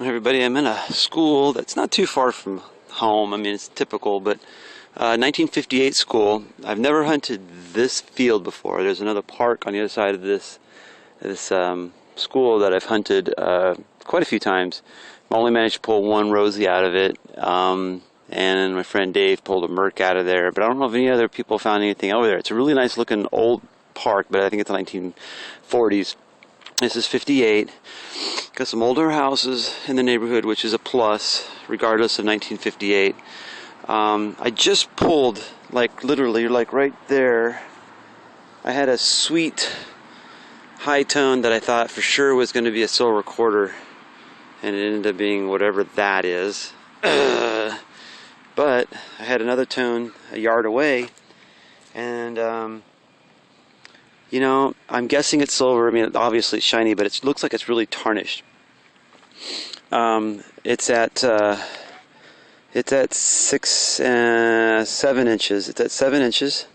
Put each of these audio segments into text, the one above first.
Hi everybody, I'm in a school that's not too far from home. I mean, it's typical, but 1958 school. I've never hunted this field before. There's another park on the other side of this school that I've hunted quite a few times. I only managed to pull one Rosie out of it, and my friend Dave pulled a Merc out of there, but I don't know if any other people found anything over there. It's a really nice looking old park, but I think it's the 1940s. This is 58. Got some older houses in the neighborhood, which is a plus, regardless of 1958. I just pulled, like literally, like right there. I had a sweet high tone that I thought for sure was going to be a silver quarter, and it ended up being whatever that is. But I had another tone a yard away, and you know, I'm guessing it's silver. I mean, obviously it's shiny, but it looks like it's really tarnished. It's at 7 inches. It's at 7 inches,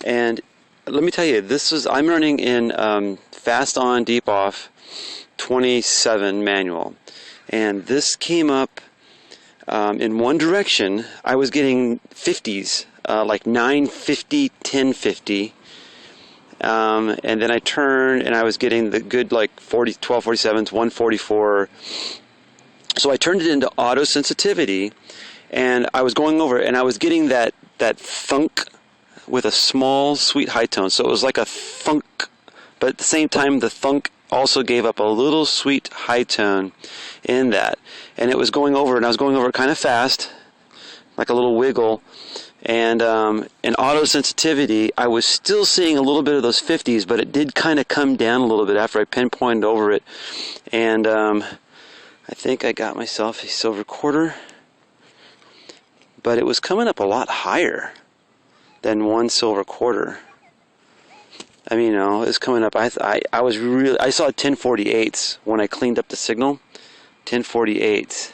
and let me tell you, I'm running in fast on, deep off, 27 manual, and this came up in one direction. I was getting 50s, like 950, 1050. And then I turned and I was getting the good like 1247s, 144. So I turned it into auto sensitivity, and I was going over it, and I was getting that thunk with a small sweet high tone. So it was like a thunk, but at the same time the thunk also gave up a little sweet high tone in that. And it was going over, and I was going over it kind of fast, like a little wiggle. And in auto sensitivity, I was still seeing a little bit of those 50s, but it did kind of come down a little bit after I pinpointed over it. And I think I got myself a silver quarter, but it was coming up a lot higher than one silver quarter. I mean, you know, it's coming up. I saw 1048s when I cleaned up the signal, 1048s,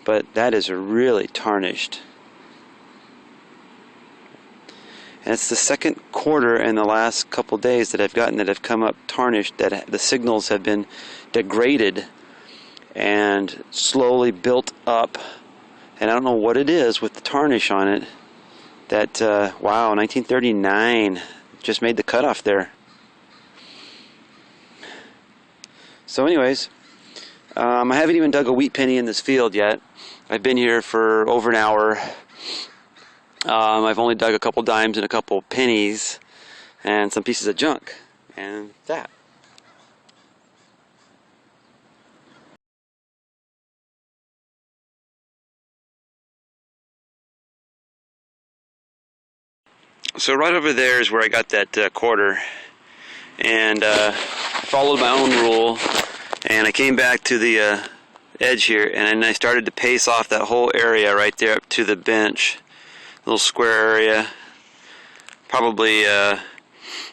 but that is really tarnished. And it's the second quarter in the last couple days that I've gotten that have come up tarnished, that the signals have been degraded and slowly built up. And I don't know what it is with the tarnish on it. That, wow, 1939 just made the cutoff there. So anyways, I haven't even dug a wheat penny in this field yet. I've been here for over an hour. I've only dug a couple dimes and a couple pennies and some pieces of junk, and that. So right over there is where I got that quarter, and I followed my own rule, and I came back to the edge here, and then I started to pace off that whole area right there up to the bench. Little square area, probably I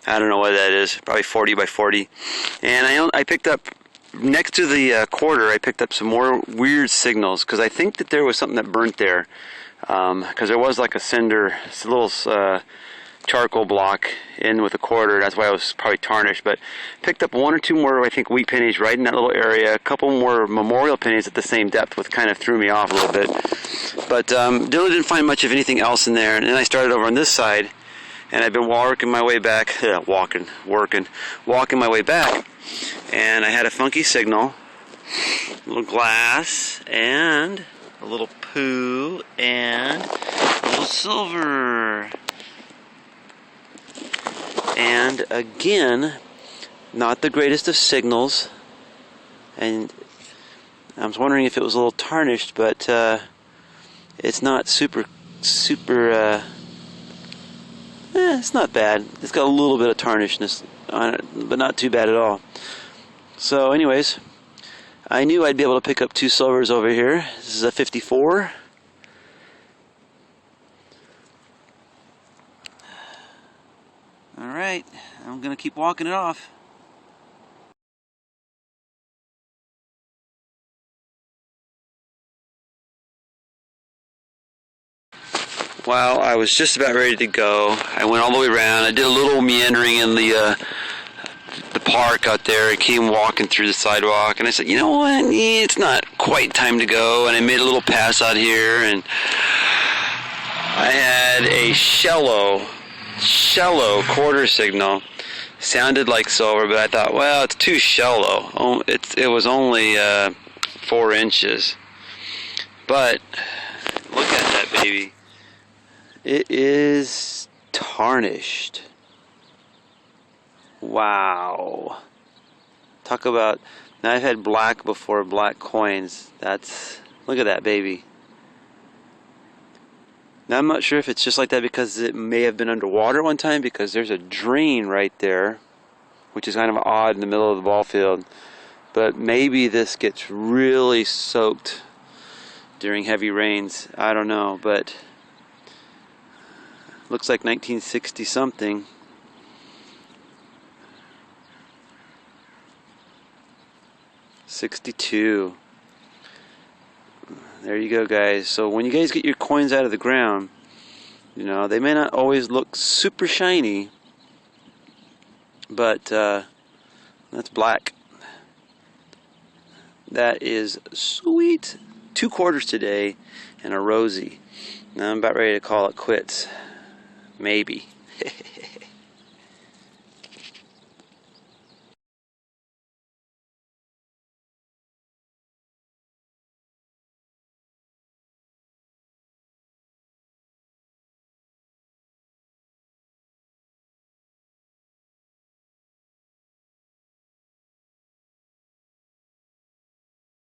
don't know what that is, probably 40 by 40. And I picked up, next to the quarter, I picked up some more weird signals, because I think that there was something that burnt there, because there was like a cinder, a little charcoal block in with a quarter. That's why I was probably tarnished. But picked up one or two more, I think, wheat pennies right in that little area. A couple more memorial pennies at the same depth, which kind of threw me off a little bit. But really didn't find much of anything else in there. And then I started over on this side, and I've been walking my way back. Walking my way back, and I had a funky signal, a little glass, and a little poo, and a little silver. And again, not the greatest of signals, and I was wondering if it was a little tarnished, but it's not super, it's not bad. It's got a little bit of tarnishness on it, but not too bad at all. So anyways, I knew I'd be able to pick up two silvers over here. This is a 54. Alright, I'm going to keep walking it off. Well, I was just about ready to go. I went all the way around. I did a little meandering in the the park out there. I came walking through the sidewalk, and I said, you know what? It's not quite time to go. And I made a little pass out here, and I had a shallow quarter signal. Sounded like silver, but I thought, well, it's too shallow. It was only 4 inches. But look at that baby. It is tarnished. Wow. Talk about, now I've had black before, black coins. Look at that baby. Now I'm not sure if it's just like that because it may have been underwater one time, because there's a drain right there, which is kind of odd in the middle of the ball field. But maybe this gets really soaked during heavy rains. I don't know, but looks like 1960 something. '62. There you go, guys. So when you guys get your coins out of the ground, you know, they may not always look super shiny, but that's black. That is sweet. 2 quarters today and a rosy. Now I'm about ready to call it quits. Maybe.